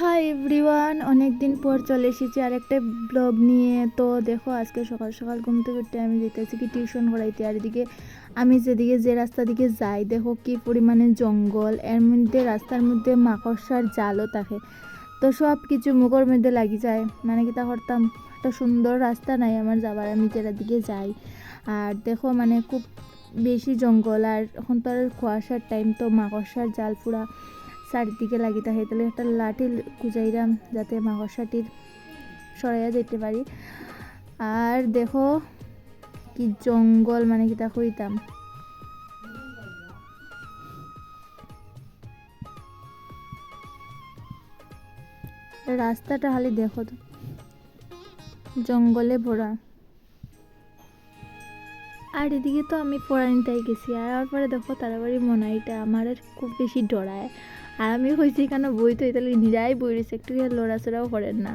Hi everyone, অনেক দিন পর চলে এসেছি আর একটা ব্লগ নিয়ে। তো দেখো, আজকে সকাল সকাল ঘুম থেকে উঠে আমি যেতেছি কি টিউশন করাইতে। আর এদিকে আমি যে রাস্তা দিকে যাই, দেখো কি পরিমাণে জঙ্গল, এর মধ্যে রাস্তার মধ্যে মাকড়সার জালও থাকে। তো সব কিছু মুখের মধ্যে লাগি যায়, মানে কি তা করতাম, একটা সুন্দর রাস্তা নাই আমার যাবার, আমি যেটার দিকে যাই। আর দেখো মানে খুব বেশি জঙ্গল, আর এখন তো আর কুয়াশার টাইম, তো মাকড়সার জাল পুরা চারিদিকে লাগি থাকে। তাহলে একটা লাঠি কুচাইরাম যাতে মাকড়সাটির সরাইয়া যেতে পারি। আর দেখো কি জঙ্গল, মানে কি তা কইতাম। রাস্তাটা খালি দেখো তো, জঙ্গলে ভরা। আর এদিকে তো আমি পড়ানিতাই গেছি, আর পরে দেখো তাড়াতাড়ি মনাইটা আমার খুব বেশি ডরায়। আর আমি হয়েছি কেন বই তো, তাহলে নিরাই বই রয়েছে, একটু লড়াচড়াও করেন না।